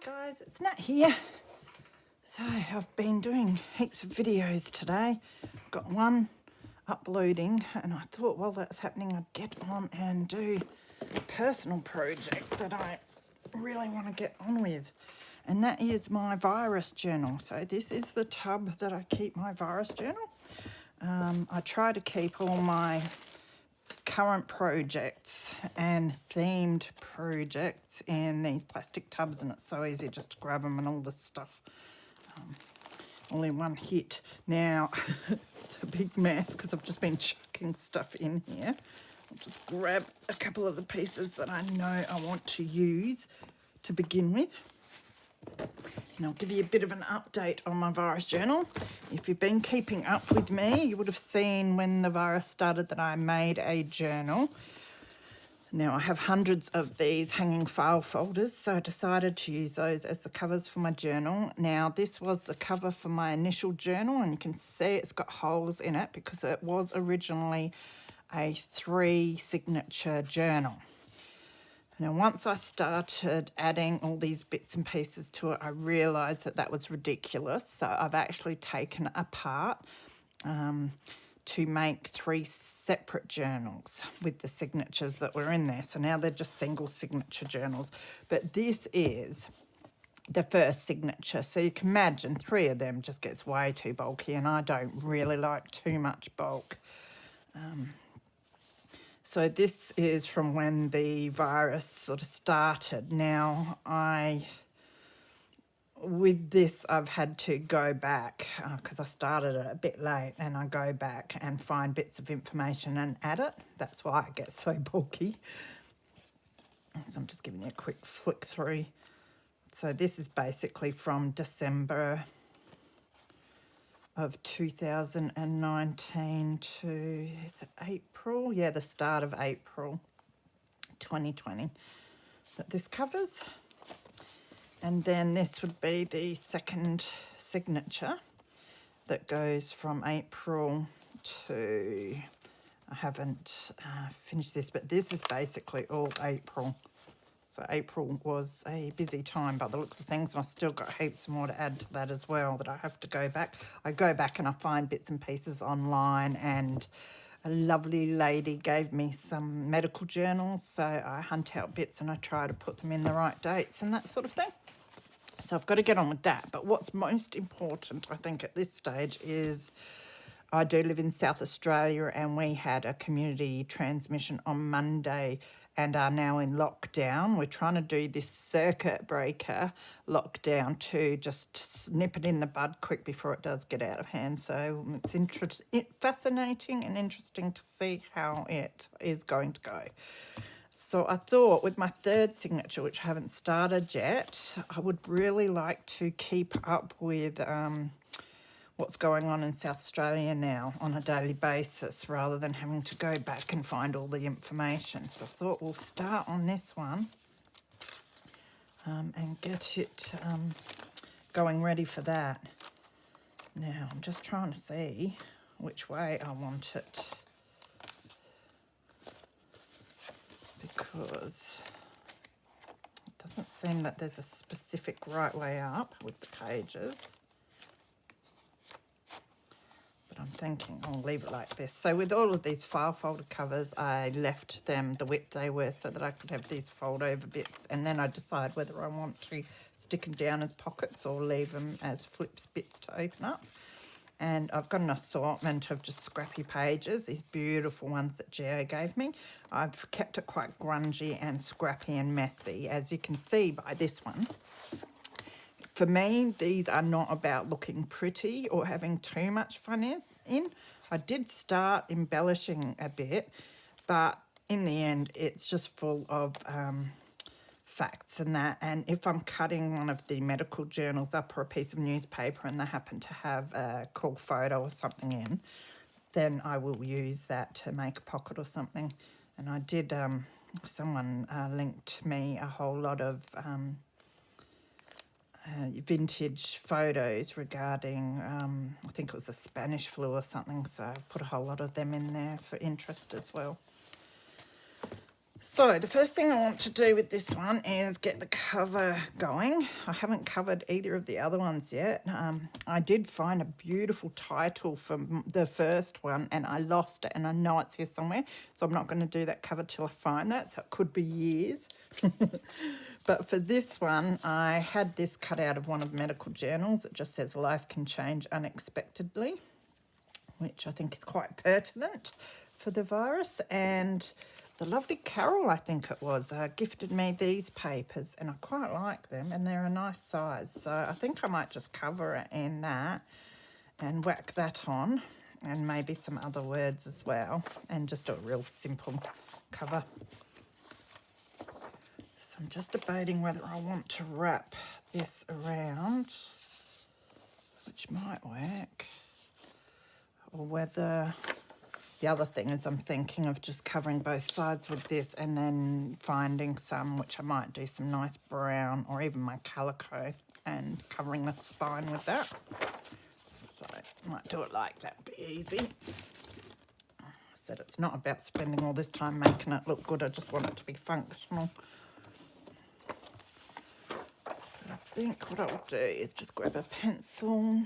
Guys, it's Nat here. So I've been doing heaps of videos today. Got one uploading and I thought while that's happening I'd get on and do a personal project that I really want to get on with, and that is my virus journal. So this is the tub that I keep my virus journal. I try to keep all my current projects and themed projects in these plastic tubs, and it's so easy just to grab them and all this stuff all in one hit. Now it's a big mess because I've just been chucking stuff in here. I'll just grab a couple of the pieces that I know I want to use to begin with. And I'll give you a bit of an update on my virus journal. If you've been keeping up with me, you would have seen when the virus started that I made a journal. Now I have hundreds of these hanging file folders, so I decided to use those as the covers for my journal. Now this was the cover for my initial journal, and you can see it's got holes in it because it was originally a 3 signature journal. Now, once I started adding all these bits and pieces to it, I realised that that was ridiculous. So I've actually taken it apart to make 3 separate journals with the signatures that were in there. So now they're just single signature journals. But this is the first signature. So you can imagine 3 of them just gets way too bulky, and I don't really like too much bulk. So this is from when the virus sort of started. Now, with this, I've had to go back because I started it a bit late, and I go back and find bits of information and add it. That's why it gets so bulky. So I'm just giving you a quick flick through. So this is basically from December of 2019 to, is it April? Yeah, the start of April 2020 that this covers. And then this would be the second signature that goes from April to, I haven't finished this, but this is basically all April. So April was a busy time by the looks of things, and I still got heaps more to add to that as well that I have to go back. I go back and I find bits and pieces online, and a lovely lady gave me some medical journals, so I hunt out bits and I try to put them in the right dates and that sort of thing. So I've got to get on with that. But what's most important, I think, at this stage is I do live in South Australia, and we had a community transmission on Monday and are now in lockdown. We're trying to do this circuit breaker lockdown to just nip it in the bud quick before it does get out of hand. So it's fascinating and interesting to see how it is going to go. So I thought with my third signature, which I haven't started yet, I would really like to keep up with what's going on in South Australia now on a daily basis, rather than having to go back and find all the information. So I thought we'll start on this one and get it going ready for that. Now I'm just trying to see which way I want it, because it doesn't seem that there's a specific right way up with the pages. But I'm thinking I'll leave it like this. So with all of these file folder covers, I left them the width they were so that I could have these fold over bits, and then I decide whether I want to stick them down as pockets or leave them as flips bits to open up. And I've got an assortment of just scrappy pages, these beautiful ones that Geo gave me. I've kept it quite grungy and scrappy and messy, as you can see by this one. For me, these are not about looking pretty or having too much fun in. I did start embellishing a bit, but in the end, it's just full of facts and that. And if I'm cutting one of the medical journals up or a piece of newspaper and they happen to have a cool photo or something in, then I will use that to make a pocket or something. And I did, someone linked me a whole lot of vintage photos regarding, I think it was the Spanish flu or something, so I've put a whole lot of them in there for interest as well. So the first thing I want to do with this one is get the cover going. I haven't covered either of the other ones yet. I did find a beautiful title from the first one and I lost it, and I know it's here somewhere, so I'm not going to do that cover till I find that, so it could be years. But for this one, I had this cut out of one of the medical journals. It just says life can change unexpectedly, which I think is quite pertinent for the virus. And the lovely Carol, I think it was, gifted me these papers, and I quite like them, and they're a nice size. So I think I might just cover it in that and whack that on, and maybe some other words as well, and just a real simple cover. So I'm just debating whether I want to wrap this around, which might work, or whether... The other thing is I'm thinking of just covering both sides with this and then finding some, which I might do some nice brown or even my calico, and covering the spine with that. So I might do it like that, be easy. I said it's not about spending all this time making it look good, I just want it to be functional. So I think what I'll do is just grab a pencil.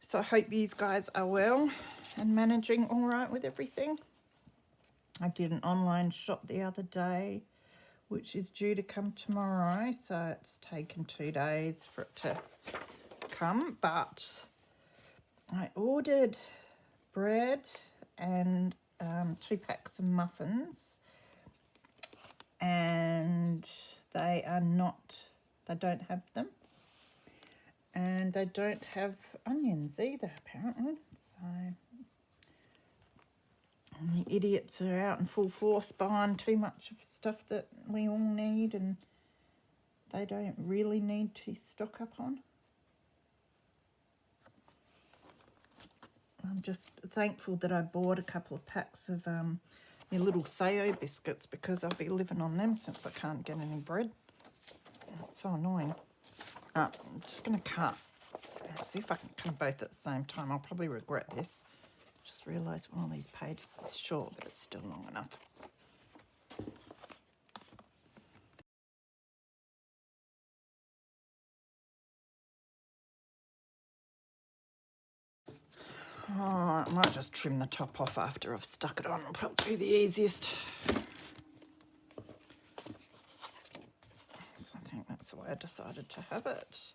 So I hope you guys are well and managing all right with everything. I did an online shop the other day, which is due to come tomorrow, so it's taken 2 days for it to come, but I ordered bread and 2 packs of muffins, and they don't have them, and they don't have onions either, apparently. So and the idiots are out in full force buying too much of stuff that we all need and they don't really need to stock up on. I'm just thankful that I bought a couple of packs of the little Sayo biscuits, because I'll be living on them since I can't get any bread. It's so annoying. I'm just going to cut. See if I can cut both at the same time. I'll probably regret this. Just realised one of these pages is short, but it's still long enough. Oh, I might just trim the top off after I've stuck it on. It'll probably be the easiest. So I think that's the way I decided to have it.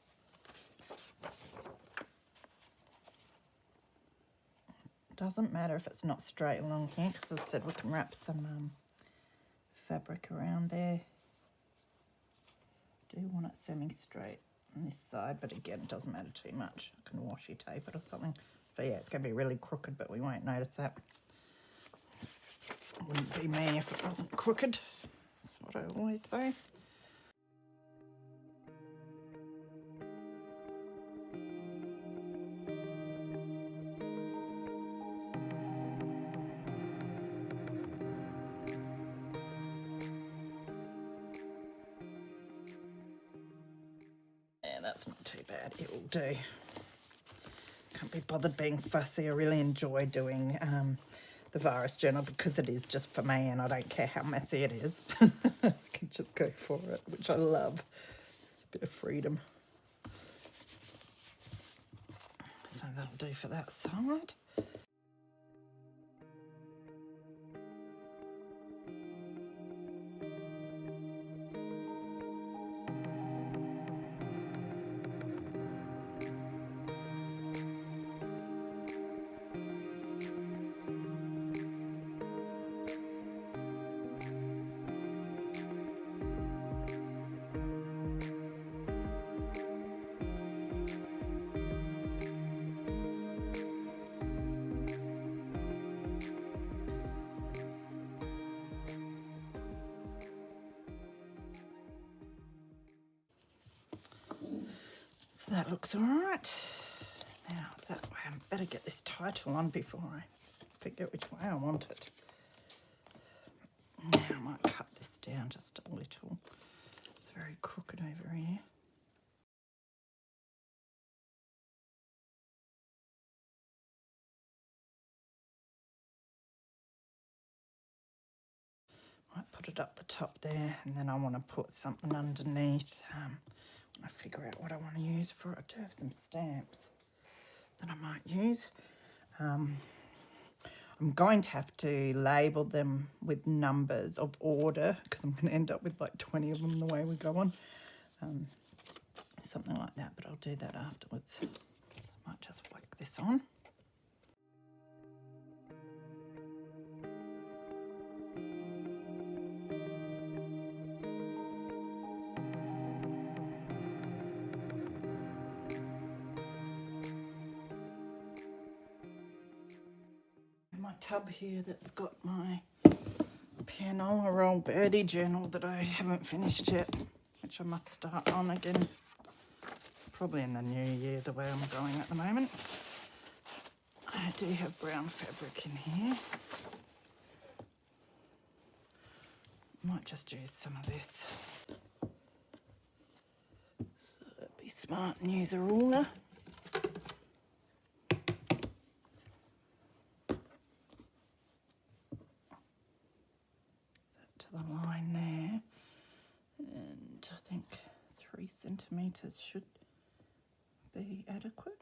Doesn't matter if it's not straight along here, because as I said, we can wrap some fabric around there. Do want it semi-straight on this side, but again, it doesn't matter too much. I can washi tape it or something. So yeah, it's going to be really crooked, but we won't notice that. It wouldn't be me if it wasn't crooked. That's what I always say. That's not too bad, it will do. Can't be bothered being fussy. I really enjoy doing the virus journal because it is just for me and I don't care how messy it is. I can just go for it, which I love. It's a bit of freedom. So that'll do for that side. So that looks all right. Now, it's that way. I better get this title on before I forget which way I want it. Now I might cut this down just a little. It's very crooked over here. Might put it up the top there, and then I want to put something underneath. When I figure out what I want to use for it, I do have some stamps that I might use. I'm going to have to label them with numbers of order because I'm going to end up with like 20 of them the way we go on. Something like that, but I'll do that afterwards. I might just whack this on. My tub here that's got my pianola roll birdie journal that I haven't finished yet, which I must start on again. Probably in the new year, the way I'm going at the moment. I do have brown fabric in here. Might just use some of this. So be smart and use a ruler. That to the line there. And I think 3 centimetres should be adequate.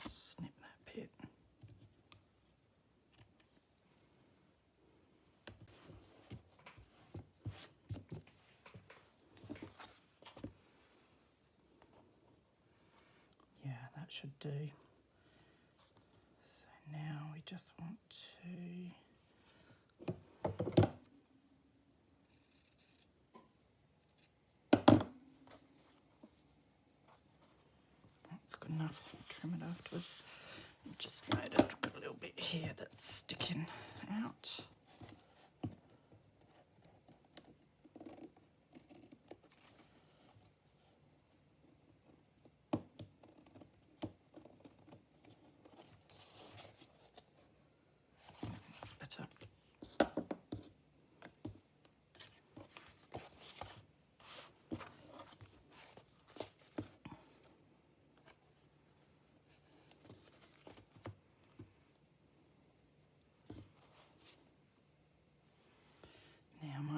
Snip that bit. Yeah, that should do. So now we just want to good enough. Trim it afterwards. Just noticed I've got a little bit here that's sticking out. That's better.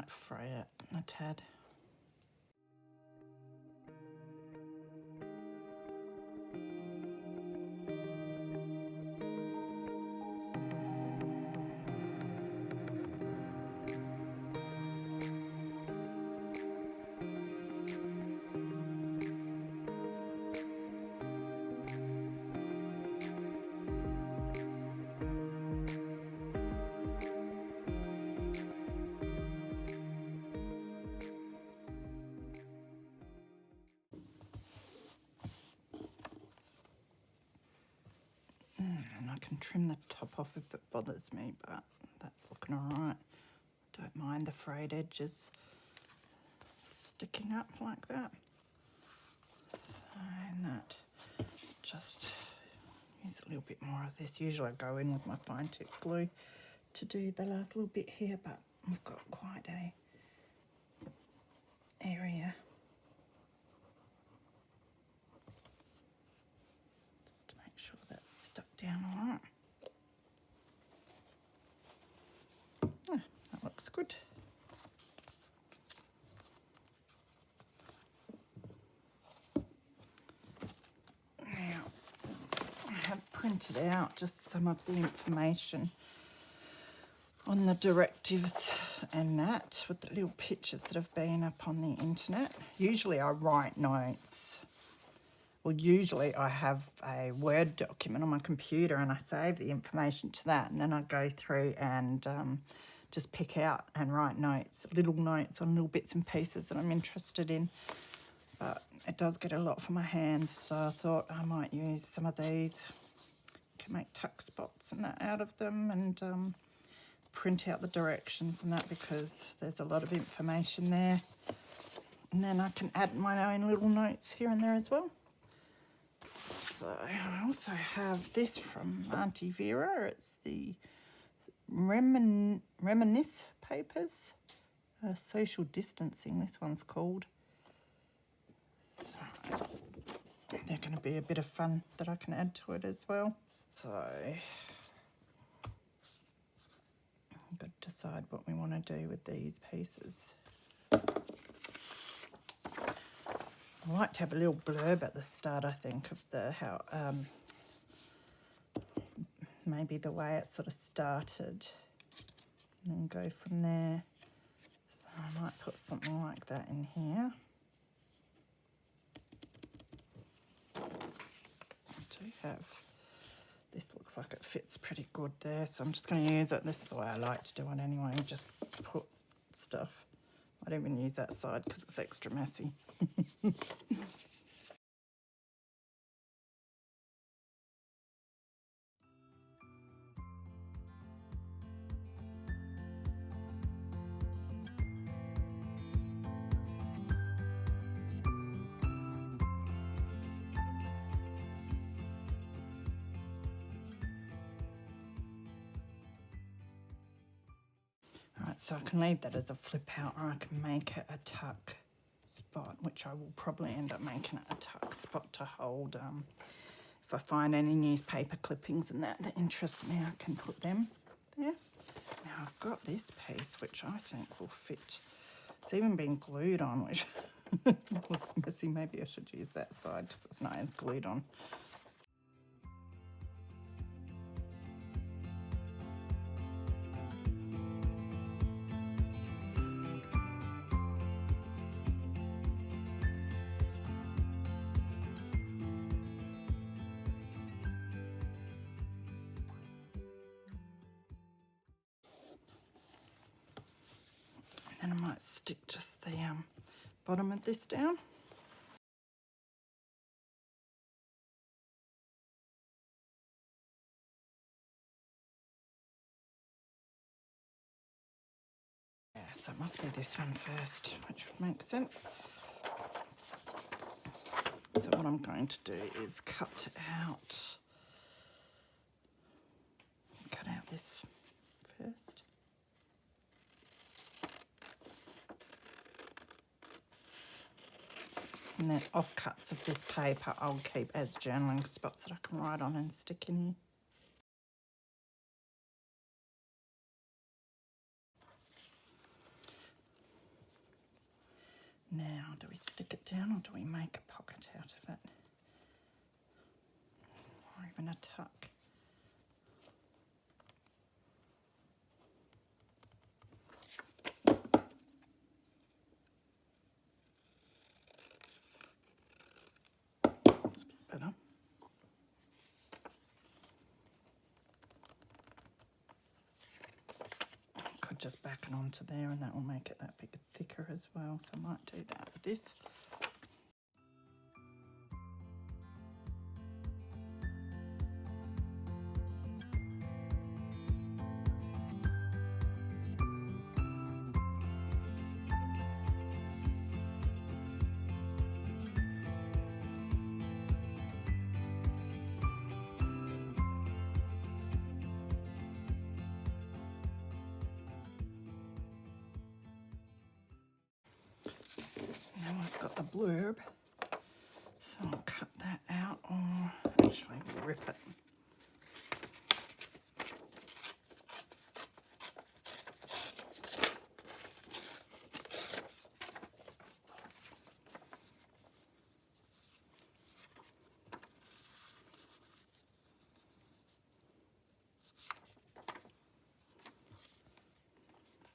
Fray it a tad. And I can trim the top off if it bothers me, but that's looking all right. Don't mind the frayed edges sticking up like that. So, and that, just use a little bit more of this. Usually I go in with my fine tip glue to do the last little bit here, but we've got quite a area. Just to make sure that's stuck down all right. Oh, that looks good. Now, I have printed out just some of the information on the directives and that, with the little pictures that have been up on the internet. Usually I write notes. Well, usually I have a Word document on my computer and I save the information to that, and then I go through and just pick out and write notes, little notes on little bits and pieces that I'm interested in. But it does get a lot for my hands, so I thought I might use some of these. You can make tuck spots and that out of them, and print out the directions and that, because there's a lot of information there. And then I can add my own little notes here and there as well. So I also have this from Aunty Vera. It's the Reminisce papers. Social distancing, this one's called. So going to be a bit of fun that I can add to it as well. So I've got to decide what we want to do with these pieces. I like to have a little blurb at the start, I think, of how maybe the way it sort of started, and then go from there. So I might put something like that in here. I do have, this looks like it fits pretty good there, so I'm just going to use it. This is the way I like to do it anyway, just put stuff. I don't even use that side because it's extra messy. Alright, so I can leave that as a flip out, or I can make it a tuck spot, which I will probably end up making it a tuck spot to hold. If I find any newspaper clippings and that interest me, I can put them there. Now I've got this piece, which I think will fit. It's even been glued on, which looks messy. Maybe I should use that side because it's not as glued on. And I might stick just the bottom of this down. Yeah, so it must be this one first, which would make sense. So what I'm going to do is cut out this first. And then offcuts of this paper I'll keep as journaling spots that I can write on and stick in here. Now, do we stick it down or do we make a pocket out of it? Or even a tuck? That's a bit better. Could just back it onto there and that will make it that bit thicker as well. So I might do that with this. Now I've got the blurb, so I'll cut that out or actually rip it.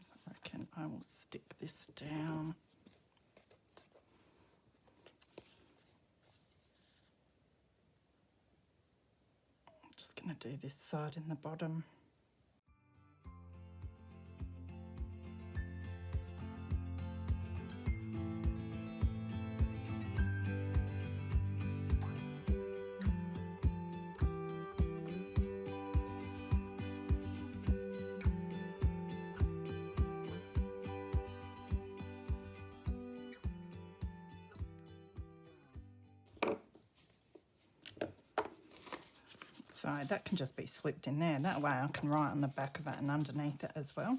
So I reckon I will stick this down. Going to do this side in the bottom. So that can just be slipped in there. That way I can write on the back of it and underneath it as well.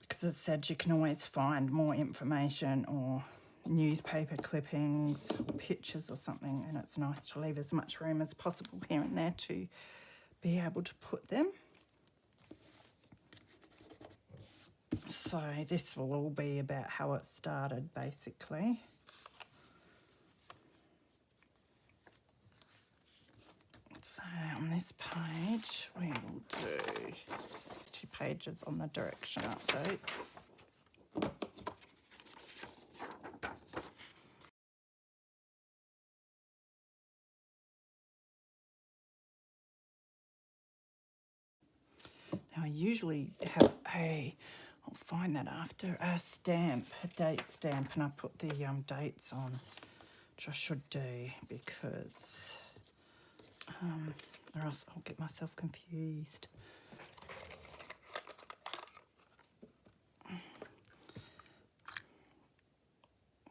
Because as I said, you can always find more information or newspaper clippings or pictures or something, and it's nice to leave as much room as possible here and there to be able to put them. So this will all be about how it started, basically. So on this page we will do 2 pages on the direction updates. Now I usually have I'll find that after, a stamp, a date stamp, and I put the dates on, which I should do because or else I'll get myself confused.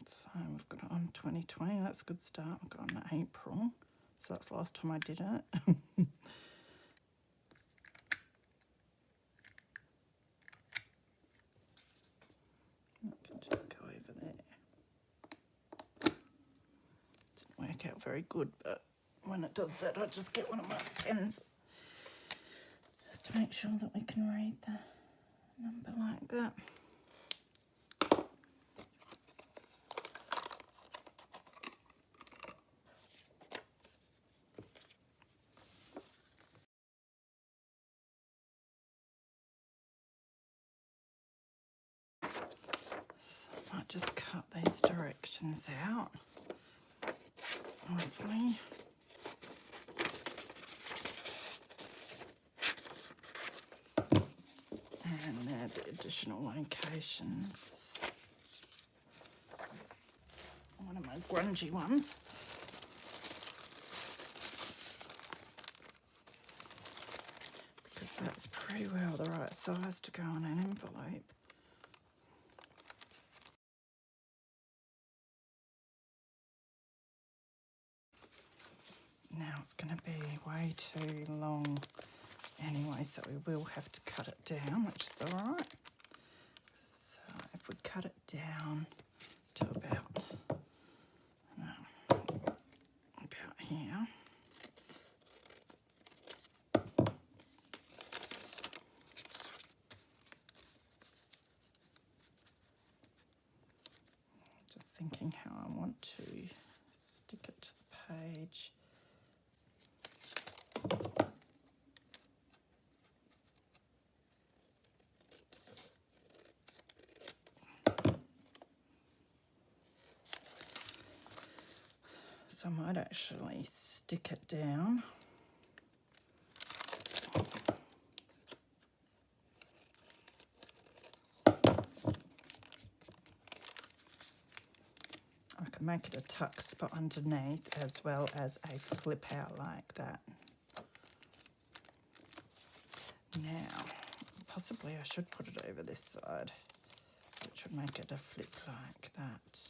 So we've got it on 2020, that's a good start. We've got it on April, so that's the last time I did it. I can just go over there. Didn't work out very good, but when it does that, I just get one of my pens just to make sure that we can read the number like that. So I might just cut these directions out, hopefully. And there are the additional locations. One of my grungy ones. Because that's pretty well the right size to go on an envelope. Now it's going to be way too long anyway, so we will have to cut it down, which is all right. So if we cut it down to about here. Just thinking how I want to stick it to the page. So I might actually stick it down. I can make it a tuck spot underneath as well as a flip out like that. Now, possibly I should put it over this side, which would make it a flip like that.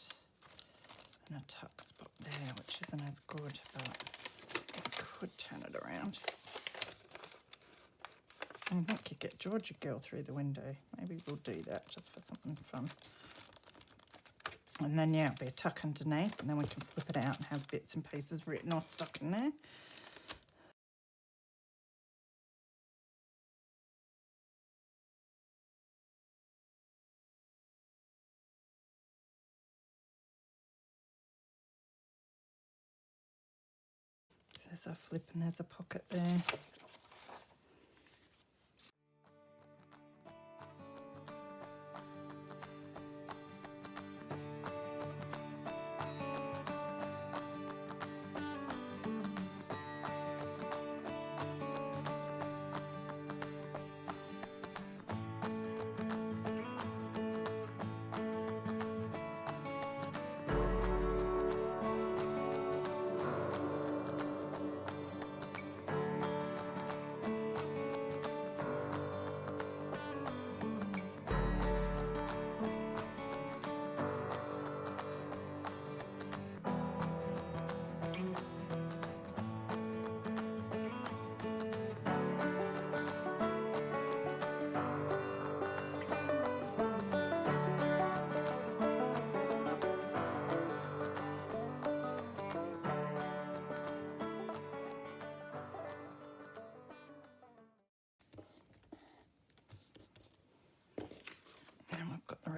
And a tuck spot there, which isn't as good, but I could turn it around. I think you get Georgia Girl through the window. Maybe we'll do that just for something fun. And then, yeah, it'll be a tuck underneath, and then we can flip it out and have bits and pieces written or stuck in there. There's a flip and there's a pocket there.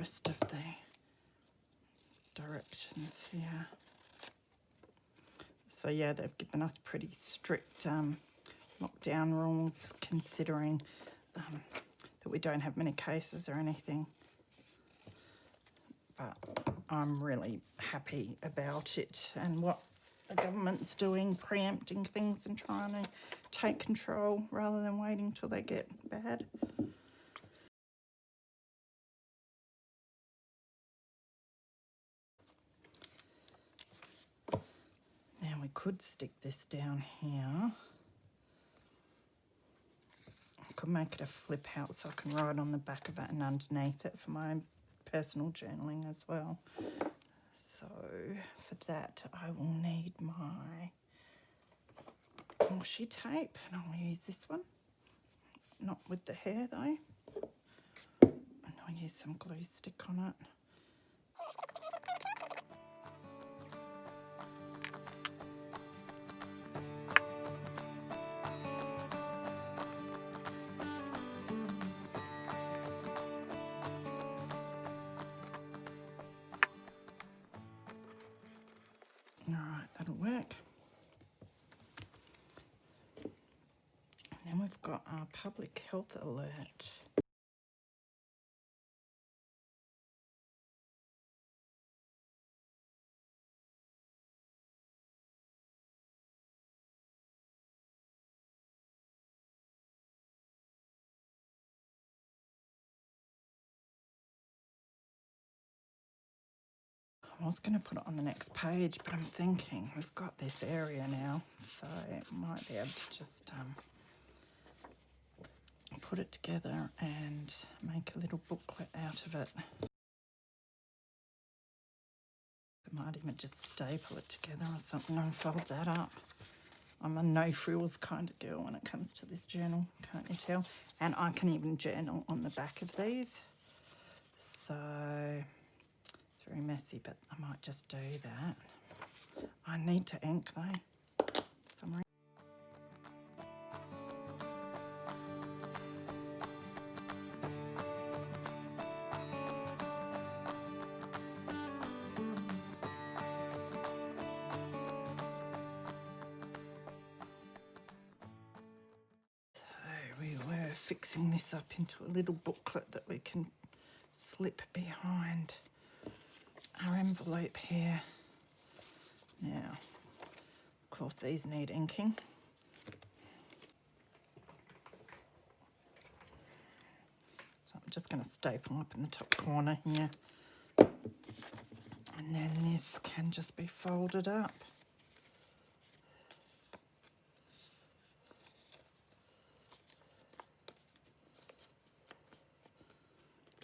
rest of the directions here. So yeah, they've given us pretty strict lockdown rules, considering that we don't have many cases or anything. But I'm really happy about it and what the government's doing, preempting things and trying to take control rather than waiting till they get bad. Now we could stick this down here. I could make it a flip out so I can write on the back of it and underneath it for my personal journaling as well. So for that I will need my washi tape, and I'll use this one, not with the hair though, and I'll use some glue stick on it. Alright, that'll work. And then we've got our public health alert. I was going to put it on the next page, but I'm thinking we've got this area now, so it might be able to just put it together and make a little booklet out of it. I might even just staple it together or something and fold that up. I'm a no frills kind of girl when it comes to this journal, can't you tell? And I can even journal on the back of these. So it's very messy, but I might just do that. I need to ink though, for some reason. We were fixing this up into a little booklet that we can slip behind our envelope here. Now, of course, these need inking. So I'm just going to staple up in the top corner here. And then this can just be folded up.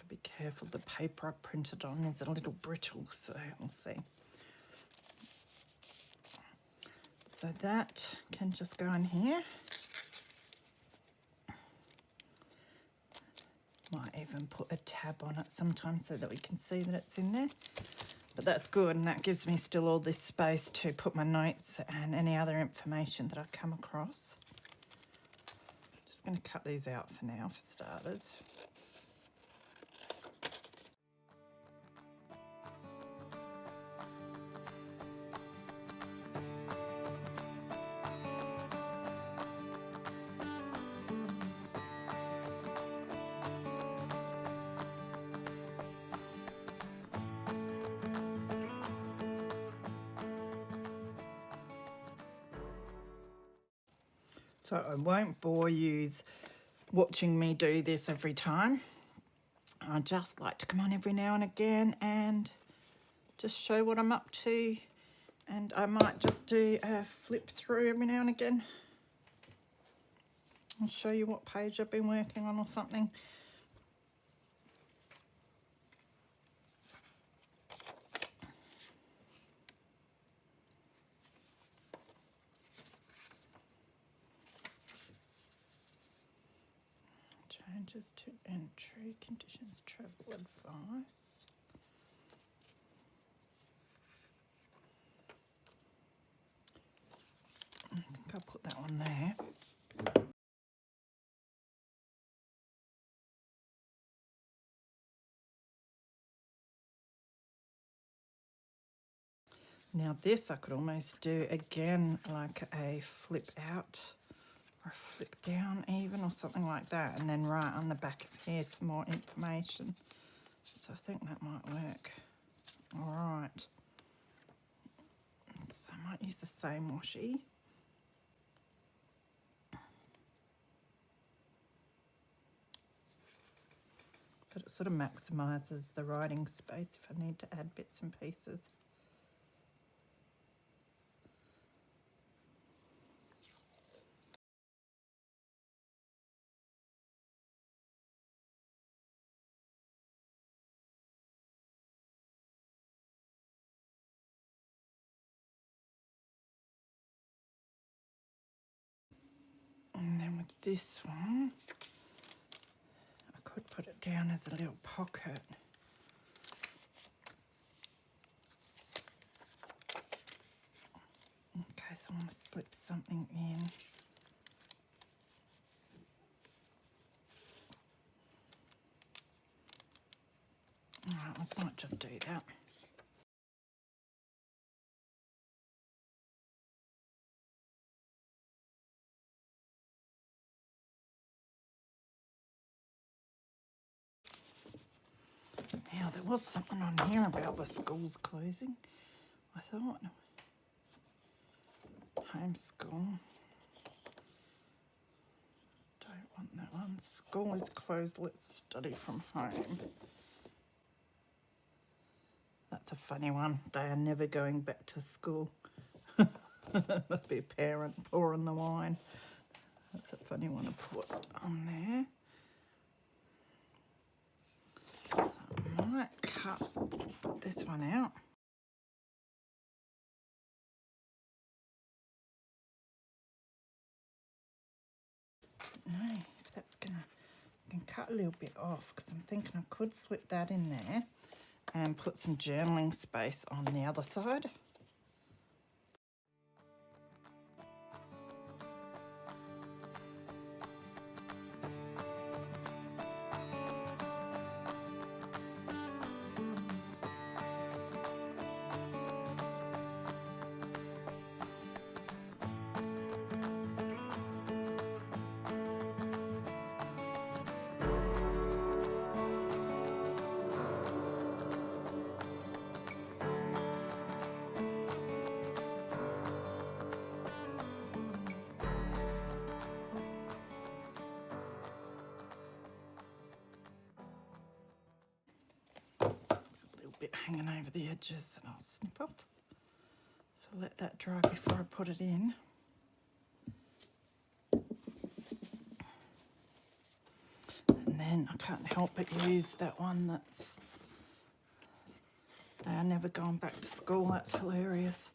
Be careful, the paper I printed on is a little brittle, so we'll see. So that can just go in here. Might even put a tab on it sometimes so that we can see that it's in there. But that's good, and that gives me still all this space to put my notes and any other information that I come across. Just going to cut these out for now, for starters. So I won't bore you watching me do this every time. I just like to come on every now and again and just show what I'm up to. And I might just do a flip through every now and again. I'll show you what page I've been working on or something. Changes to entry, conditions, travel advice. I think I'll put that one there. Now this I could almost do again like a flip out or a flip down even or something like that, and then write on the back of here some more information. So I think that might work. All right. So I might use the same washi. But it sort of maximises the writing space if I need to add bits and pieces. And then with this one, I could put it down as a little pocket. Okay, so I'm going to slip something in. Alright, I might just do that. Now, there was something on here about the schools closing, I thought. Homeschool. Don't want that one. School is closed, let's study from home. That's a funny one. They are never going back to school. Must be a parent pouring the wine. That's a funny one to put on there. So I might cut this one out. No, if that's gonna, I can cut a little bit off because I'm thinking I could slip that in there and put some journaling space on the other side. Bit hanging over the edges that I'll snip off. So let that dry before I put it in. And then I can't help but use that one that's they are never going back to school. That's hilarious.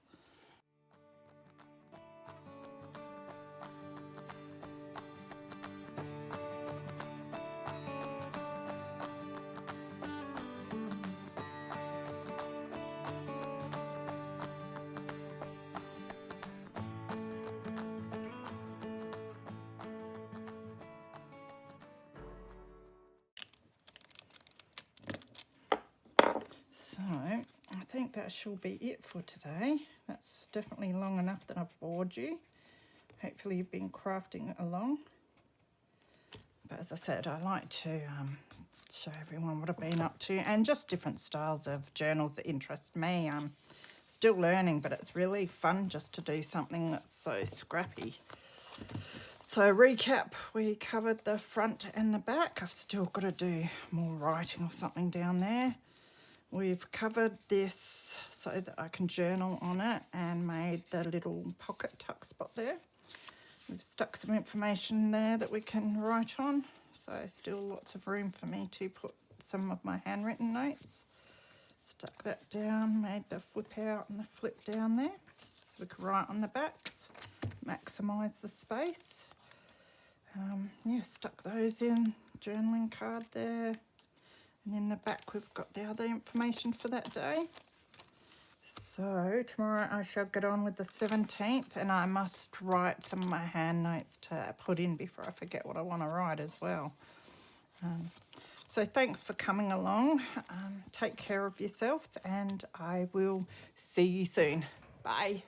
I think that shall be it for today. That's definitely long enough that I've bored you. Hopefully you've been crafting along. But as I said, I like to show everyone what I've been up to and just different styles of journals that interest me. I'm still learning, but it's really fun just to do something that's so scrappy. So recap, we covered the front and the back. I've still got to do more writing or something down there. We've covered this so that I can journal on it and made the little pocket tuck spot there. We've stuck some information there that we can write on. So still lots of room for me to put some of my handwritten notes. Stuck that down, made the flip out and the flip down there. So we can write on the backs, maximise the space. Yeah, stuck those in, journaling card there. And in the back we've got the other information for that day. So tomorrow I shall get on with the 17th and I must write some of my hand notes to put in before I forget what I want to write as well. So thanks for coming along. Take care of yourselves and I will see you soon. Bye.